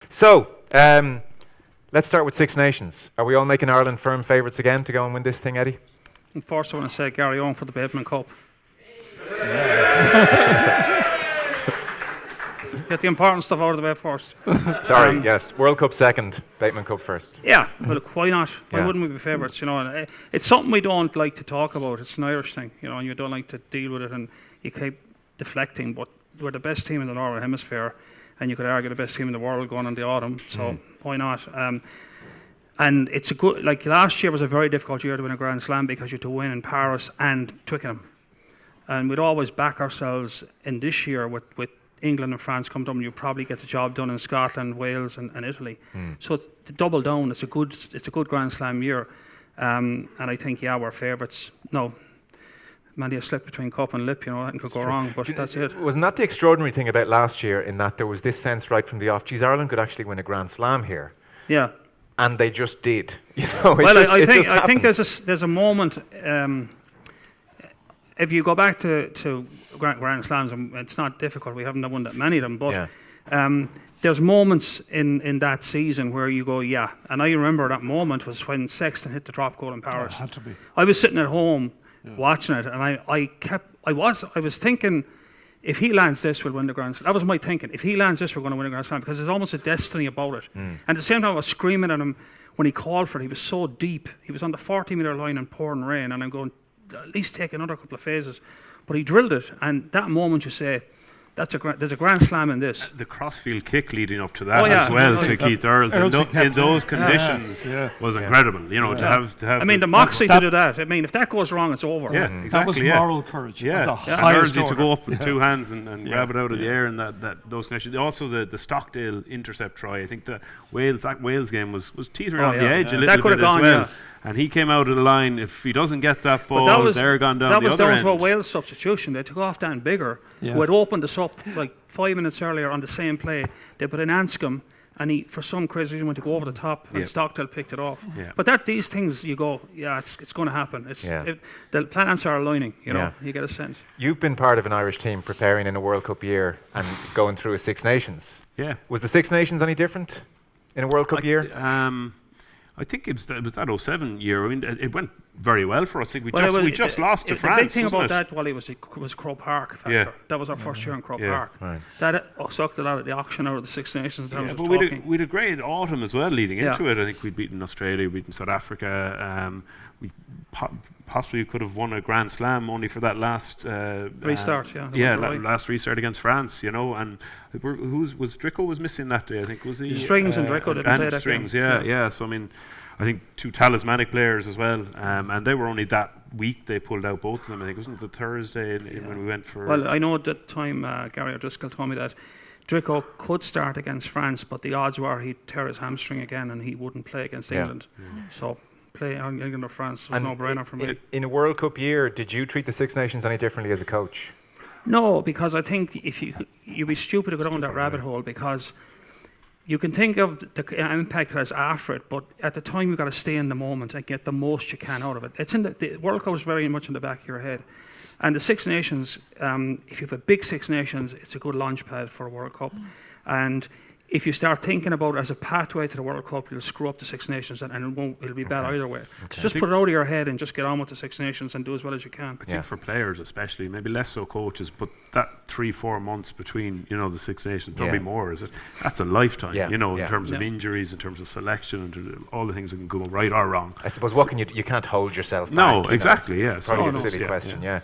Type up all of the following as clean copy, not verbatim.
So, let's start with Six Nations. Are we all making Ireland firm favourites again to go and win this thing, Eddie? And first I want to say Garryowen for the Bateman Cup. Get the important stuff out of the way first. Sorry, yes. World Cup second, Bateman Cup first. Yeah, well, look, why not? Why Yeah. wouldn't we be favourites? You know, and it's something we don't like to talk about. It's an Irish thing, you know, and you don't like to deal with it, and you keep deflecting. But we're the best team in the Northern Hemisphere, and you could argue the best team in the world going in the autumn. So why not? And it's a good. Like last year was a very difficult year to win a Grand Slam because you had to win in Paris and Twickenham, and we'd always back ourselves in this year with England and France come down, you probably get the job done in Scotland, Wales, and Italy. So to double down, it's a good Grand Slam year, and I think we're favourites. No, maybe a slip between cup and lip, you know, that could go wrong, but that's it. Wasn't that the extraordinary thing about last year, in that there was this sense right from the off, geez, Ireland could actually win a Grand Slam here, Yeah. and they just did. You know, I think there's a moment. If you go back to Grand Slams, and it's not difficult, we haven't won that many of them, but there's moments in that season where you go, yeah. And I remember that moment was when Sexton hit the drop goal in Paris. It had to be. I was sitting at home watching it, and I was thinking, if he lands this, we'll win the Grand Slam. That was my thinking. If he lands this, we're going to win a Grand Slam, because there's almost a destiny about it. And at the same time, I was screaming at him when he called for it. He was so deep. He was on the 40-metre line in pouring rain, and I'm going, at least take another couple of phases. But he drilled it, and that moment you say, there's a Grand Slam in this. The crossfield kick leading up to that as well to Keith Earls in those conditions was incredible. You know, to have. I mean, the moxie to do that. I mean, if that goes wrong, it's over. Yeah, That exactly. was moral courage. Yeah, And urge you to go up with two hands and grab it out of the air, and those conditions. Also, the Stockdale intercept try. I think that Wales game was teetering on the edge a little bit as well. And he came out of the line. If he doesn't get that ball, they're gone down the other end. That was down to a Wales substitution. They took off Dan Bigger, who had opened us up like 5 minutes earlier on the same play. They put in Anscombe, and he, for some crazy reason, went to go over the top, and Stockdale picked it off. But these things, you go, it's going to happen. The planets are aligning, you know, you get a sense. You've been part of an Irish team preparing in a World Cup year and going through a Six Nations. Yeah. Was the Six Nations any different in a World Cup year? I think it was that 07 year. I mean, it went very well for us. I think we just lost to France. The big thing about that, Wally, was Croke Park factor. Yeah. That was our first year in Croke Park. Right. That sucked a lot of the auction out of the Six Nations in terms of talking. We had a great autumn as well leading into it. I think we'd beaten Australia, we'd beaten South Africa. We possibly could have won a Grand Slam only for that last restart. Last restart against France. You know, and was Drico was missing that day? I think was he. Strings and Drico didn't play that Strings, yeah. So I mean, I think two talismanic players as well, and they were only that week they pulled out both of them. I think wasn't it the Thursday when we went for. Well, I know at that time Gary O'Driscoll told me that Drico could start against France, but the odds were he'd tear his hamstring again and he wouldn't play against England. So play England or France was no brainer for me. In a World Cup year, did you treat the Six Nations any differently as a coach? No, because I think if you'd be stupid to go down that rabbit hole, because you can think of the impact it has after it, but at the time you've got to stay in the moment and get the most you can out of it. It's in the World Cup is very much in the back of your head. And the Six Nations, if you have a big Six Nations, it's a good launch pad for a World Cup. And if you start thinking about it as a pathway to the World Cup, you'll screw up the Six Nations, and it'll be bad either way. So just put it out of your head and just get on with the Six Nations and do as well as you can. I think for players especially, maybe less so coaches, but that 3-4 months between, you know, the Six Nations, don't be more, is it? That's a lifetime, you know, in terms of injuries, in terms of selection, and all the things that can go right or wrong. I suppose what can you can't hold yourself back. No, exactly, it's probably a silly question,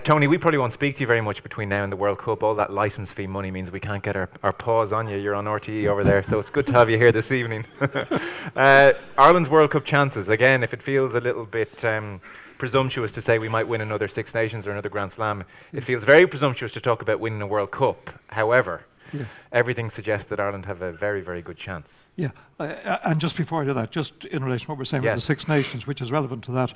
Tony, we probably won't speak to you very much between now and the World Cup. All that licence fee money means we can't get our paws on you. You're on RTE over there, so it's good to have you here this evening. Ireland's World Cup chances, again, if it feels a little bit presumptuous to say we might win another Six Nations or another Grand Slam, it feels very presumptuous to talk about winning a World Cup. However, everything suggests that Ireland have a very, very good chance. Yeah, and just before I do that, just in relation to what we're saying with the Six Nations, which is relevant to that,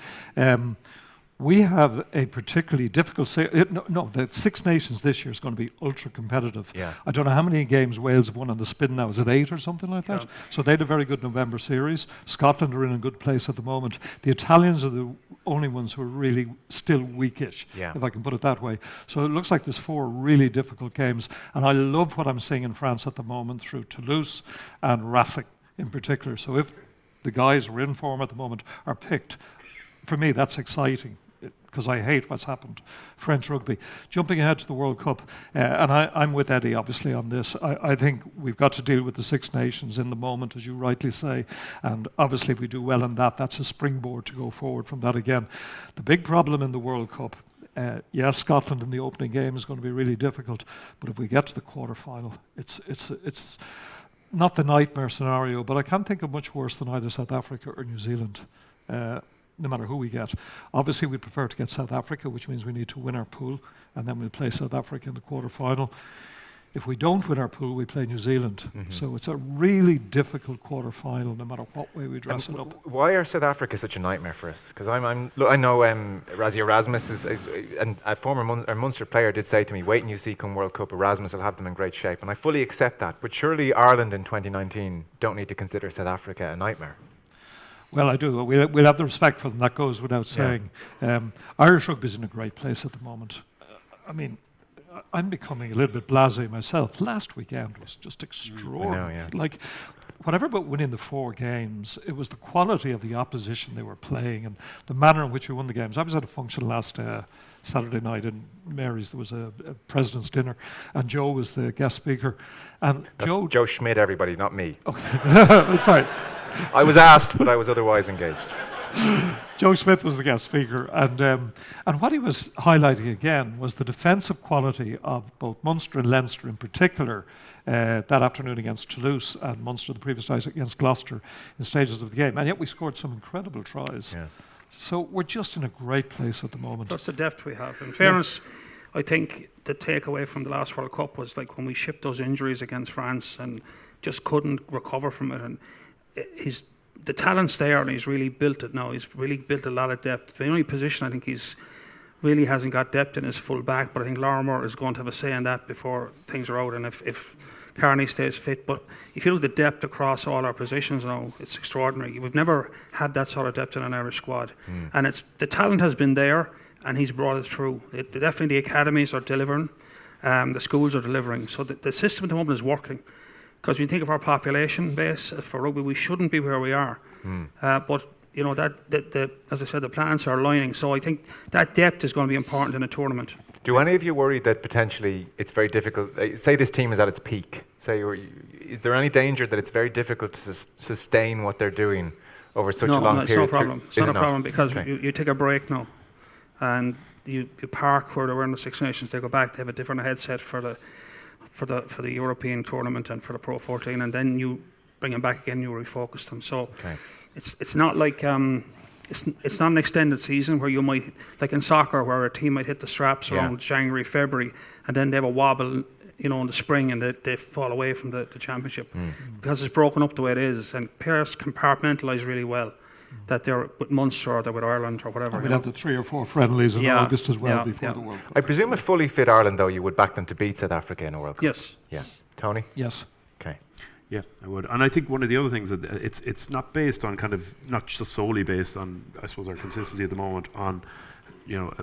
We have a particularly difficult... the Six Nations this year is going to be ultra competitive. Yeah. I don't know how many games Wales have won on the spin now. Is it 8 or something like that? So they had a very good November series. Scotland are in a good place at the moment. The Italians are the only ones who are really still weakish, if I can put it that way. So it looks like there's 4 really difficult games. And I love what I'm seeing in France at the moment through Toulouse and Racing in particular. So if the guys who are in form at the moment are picked, for me that's exciting, because I hate what's happened. French rugby. Jumping ahead to the World Cup, and I'm with Eddie obviously on this. I think we've got to deal with the Six Nations in the moment, as you rightly say, and obviously if we do well in that, that's a springboard to go forward from that again. The big problem in the World Cup, yes, Scotland in the opening game is going to be really difficult, but if we get to the quarter-final, it's not the nightmare scenario, but I can't think of much worse than either South Africa or New Zealand. No matter who we get. Obviously, we prefer to get South Africa, which means we need to win our pool, and then we'll play South Africa in the quarter-final. If we don't win our pool, we play New Zealand. So it's a really difficult quarter-final, no matter what way we dress it up. Why are South Africa such a nightmare for us? Because I know Rassie Erasmus is and a former Munster player did say to me, wait and you see come World Cup, Erasmus will have them in great shape. And I fully accept that. But surely Ireland in 2019 don't need to consider South Africa a nightmare. Well, I do. We'll have the respect for them. That goes without saying. Irish rugby is in a great place at the moment. I mean, I'm becoming a little bit blasé myself. Last weekend was just extraordinary. I know, Like, whatever about winning the 4 games, it was the quality of the opposition they were playing and the manner in which we won the games. I was at a function last Saturday night in Mary's. There was a president's dinner, and Joe was the guest speaker. And That's Joe Schmidt, everybody, not me. Okay, sorry. I was asked, but I was otherwise engaged. Joe Smith was the guest speaker, and what he was highlighting again was the defensive quality of both Munster and Leinster in particular that afternoon against Toulouse, and Munster the previous night against Gloucester in stages of the game. And yet we scored some incredible tries. Yeah. So we're just in a great place at the moment. That's the depth we have. In fairness, I think the takeaway from the last World Cup was like when we shipped those injuries against France and just couldn't recover from it. And the talent's there, and he's really built it now. He's really built a lot of depth. The only position I think he's really hasn't got depth in is full back, but I think Lorimer is going to have a say in that before things are out, and if Carney stays fit. But if you look at the depth across all our positions now, it's extraordinary. We've never had that sort of depth in an Irish squad, and the talent has been there, and he's brought it through. Definitely the academies are delivering, the schools are delivering, so the system at the moment is working. Because when you think of our population base for rugby, we shouldn't be where we are. But you know that as I said, the planets are aligning. So I think that depth is going to be important in a tournament. Do any of you worry that potentially it's very difficult? Say this team is at its peak. Is there any danger that it's very difficult to sustain what they're doing over such a long period? No, it's no problem. It's not a problem because you take a break now, and you park where they were in the Six Nations. They go back. They have a different headset for the European tournament and for the Pro 14, and then you bring them back again. You refocus them. So it's not like it's not an extended season where you might, like in soccer, where a team might hit the straps around January, February, and then they have a wobble, in the spring, and they fall away from the championship because it's broken up the way it is, and players compartmentalise really well. That they're with Munster or they're with Ireland or whatever. We'd have the 3 or 4 friendlies in August as well before the World Cup. I presume a fully fit Ireland, though, you would back them to beat South Africa in a World Cup. Yes. Yeah. Tony? Yes. Okay. Yeah, I would. And I think one of the other things that it's not based on not just solely based on, I suppose, our consistency at the moment on,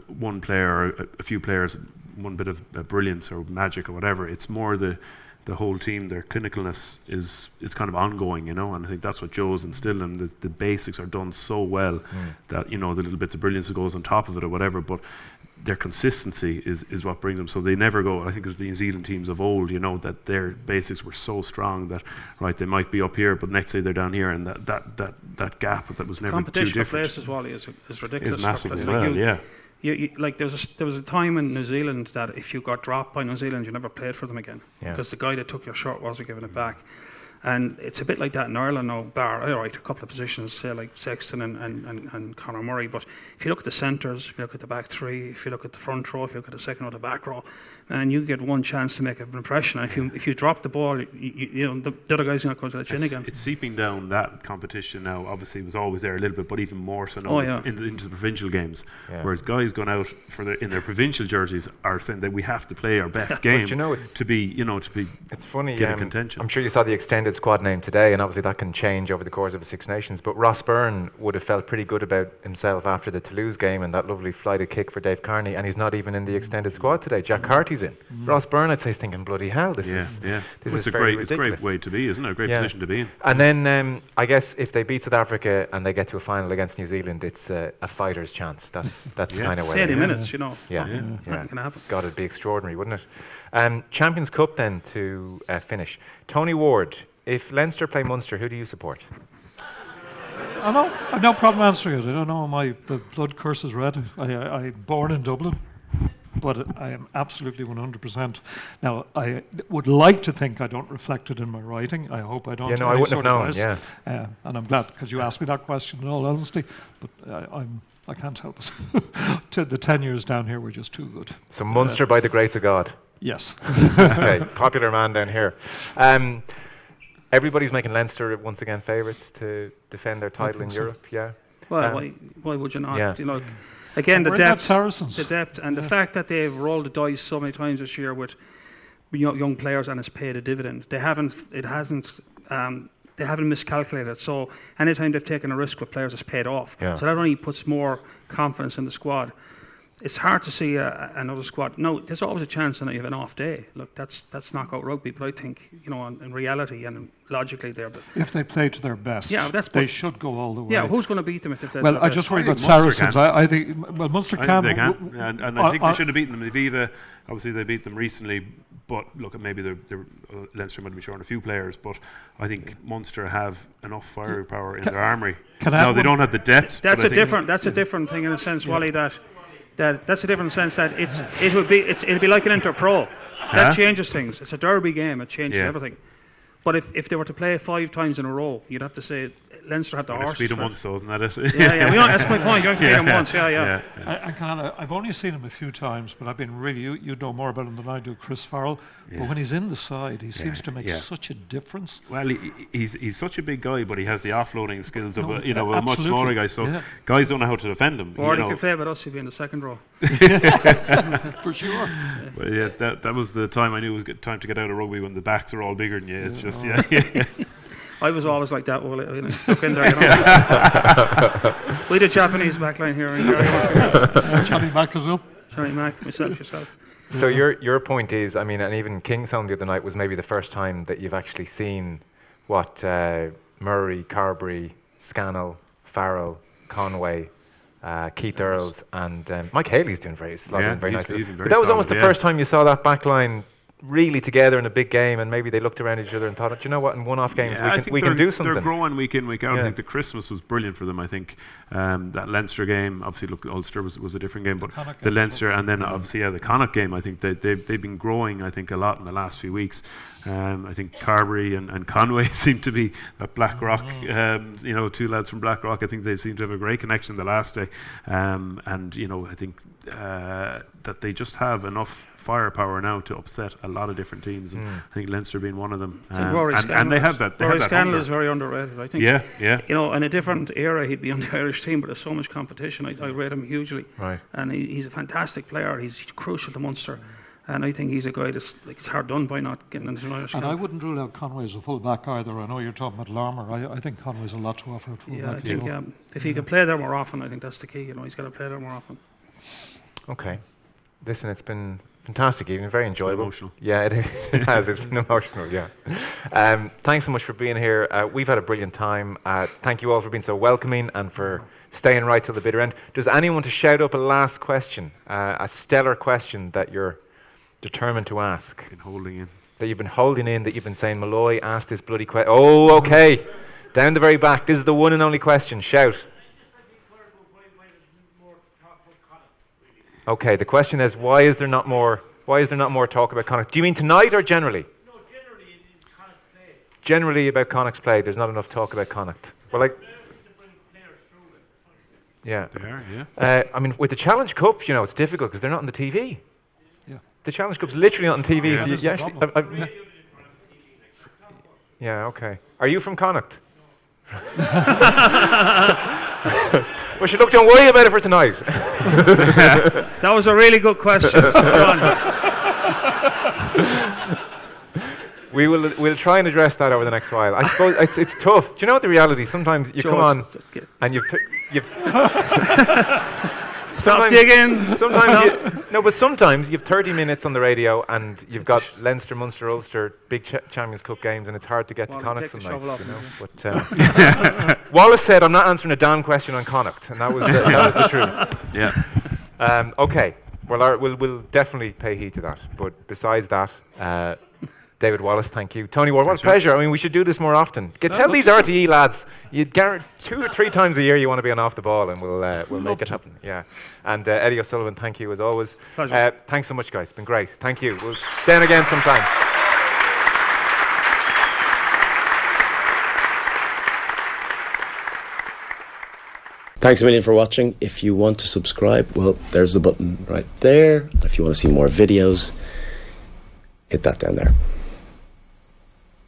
one player or a few players, one bit of brilliance or magic or whatever. It's more the whole team, their clinicalness is kind of ongoing, and I think that's what Joe's instilled in. The basics are done so well that, the little bits of brilliance that goes on top of it or whatever, but their consistency is what brings them. So they never go, I think as the New Zealand teams of old, that their basics were so strong that, they might be up here, but next day they're down here, and that gap that was never too different. Competition for places, Wally, is ridiculous. Is massive as well, yeah. There was a time in New Zealand that if you got dropped by New Zealand, you never played for them again because the guy that took your shirt wasn't giving it back. And it's a bit like that in Ireland now, a couple of positions, say like Sexton and Conor Murray. But if you look at the centres, if you look at the back 3, if you look at the front row, if you look at the second or the back row, and you get one chance to make an impression. And if you drop the ball, the other guy's not going to let you in again. It's seeping down. That competition now obviously was always there a little bit, but even more so now into the provincial games. Yeah. Whereas guys going out in their provincial jerseys are saying that we have to play our best game to be It's funny. Get a contention. I'm sure you saw the extended squad name today, and obviously that can change over the course of a Six Nations. But Ross Byrne would have felt pretty good about himself after the Toulouse game and that lovely flighted kick for Dave Carney, and he's not even in the extended squad today. Jack Carty's in. Ross Byrne, I'd say, is thinking, bloody hell, this is it's a great way to be, isn't it? A great position to be in. And then I guess if they beat South Africa and they get to a final against New Zealand, it's a fighter's chance. That's kind of where 80 minutes, Yeah. Nothing can happen. God, it'd be extraordinary, wouldn't it? Champions Cup then to finish. Tony Ward, if Leinster play Munster, who do you support? I know. I've no problem answering it. I don't know. The blood curse is red. I'm born in Dublin, but I am absolutely 100%. Now, I would like to think I don't reflect it in my writing. I hope I don't. I wouldn't have known. Yeah. And I'm glad, because you asked me that question in all honesty. But I can't help it. The 10 years down here were just too good. So Munster by the grace of God. Yes. Okay, popular man down here. Everybody's making Leinster once again favourites to defend their title in Europe. Yeah. Well, why would you not? Yeah. Again, the depth, and the Yeah. fact that they've rolled the dice so many times this year with young players, and it's paid a dividend. They haven't miscalculated. So anytime they've taken a risk with players, it's paid off. Yeah. So that only puts more confidence in the squad. It's hard to see another squad. No, there's always a chance that you have an off day. Look, that's knockout rugby. But I think, in reality and logically there. But if they play to their best, they should go all the way. Yeah, who's going to beat them if they play? Well, I just worry about Saracens. I think Munster can. They can, and I think they should have beaten them. Aviva, obviously, they beat them recently. But look, maybe Leinster might be short on a few players, but I think Munster have enough firepower in their armoury. No, they don't have the depth. That's a different thing in a sense, Wally. That's a different sense that it'll be like an inter-pro. That changes things. It's a derby game. It changes everything. But if they were to play 5 times in a row, you'd have to say Leinster had the horses. Beat them once, though, isn't that it? That's my point. You have to beat them once. I've only seen him a few times, but I've been really. You know more about him than I do, Chris Farrell. Yeah. But when he's in the side, he seems to make such a difference. Well, he's such a big guy, but he has the offloading skills of a much smaller guy. So guys don't know how to defend him. Or if you play with us, he'd be in the second row. For sure. Well, that was the time I knew it was time to get out of rugby, when the backs are all bigger than you. It's just I was always like that, stuck in there. We did Japanese backline here in Garryowen. Johnny Mack is up. Johnny Mack, yourself. So your point is, and even Kingsholm the other night was maybe the first time that you've actually seen what Murray, Carberry, Scannell, Farrell, Conway, Keith Earls, and Mike Haley's doing very nicely. But that was almost the first time you saw that backline really together in a big game, and maybe they looked around each other and thought, you know what, in one-off games we can do something. They're growing week in, week out. I think the Christmas was brilliant for them. I think that Leinster game, obviously, look, Ulster was a different game, but the Leinster, and then obviously the Connacht game, I think they've been growing, I think, a lot in the last few weeks. I think Carberry and Conway seem to be at Blackrock, 2 lads from Blackrock. I think they seem to have a great connection the last day. And I think that they just have enough firepower now to upset a lot of different teams. And I think Leinster being one of them. And they have that. Rory Scannell is very underrated, I think. Yeah. In a different era, he'd be on the Irish team, but there's so much competition. I rate him hugely. Right. And he's a fantastic player. He's crucial to Munster. And I think he's a guy that's it's hard done by not getting into an Irish And camp. I wouldn't rule out Conway as a full-back either. I know you're talking about Larmer. I think Conway's a lot to offer at full-back. I think if he could play there more often, I think that's the key. He's got to play there more often. Okay. Listen, it's been fantastic evening, very enjoyable. Emotional. Yeah, it has. It's been emotional, yeah. Thanks so much for being here. We've had a brilliant time. Thank you all for being so welcoming and for staying right till the bitter end. Does anyone want to shout up a last question, a stellar question that you're determined to ask? That you've been holding in, that you've been saying, Molloy, ask this bloody question. Oh, okay. Down the very back. This is the one and only question. Shout. Okay, the question is, why is there not more talk about Connacht? Do you mean tonight or generally? No, generally in Connacht's play. Generally about Connacht's play, there's not enough talk about Connacht. Well, They are, with the Challenge Cup, it's difficult because they're not on the TV. Yeah. the Challenge Cup's literally not on TV. Yeah, So you actually, yeah, okay. Are you from Connacht? Well, sure, look, don't worry about it for tonight. That was a really good question. We'll try and address that over the next while. I suppose it's tough. Do you know what the reality? Sometimes you come on and you've stop digging. Sometimes you've 30 minutes on the radio and you've got Leinster, Munster, Ulster, big Champions Cup games, and it's hard to get to Connacht some nights. But Wallace said, "I'm not answering a damn question on Connacht," and that was the truth. Yeah. Okay. Well, we'll definitely pay heed to that. But besides that, David Wallace, thank you. Tony Ward, what a pleasure. I mean, we should do this more often. Tell these RTE lads, you'd guarantee 2 or 3 times a year you want to be on Off the Ball, and we'll make it happen. Yeah. And Eddie O'Sullivan, thank you as always. Pleasure. Thanks so much, guys. It's been great. Thank you. We'll down again sometime. Thanks a million for watching. If you want to subscribe, well, there's the button right there. If you want to see more videos, hit that down there.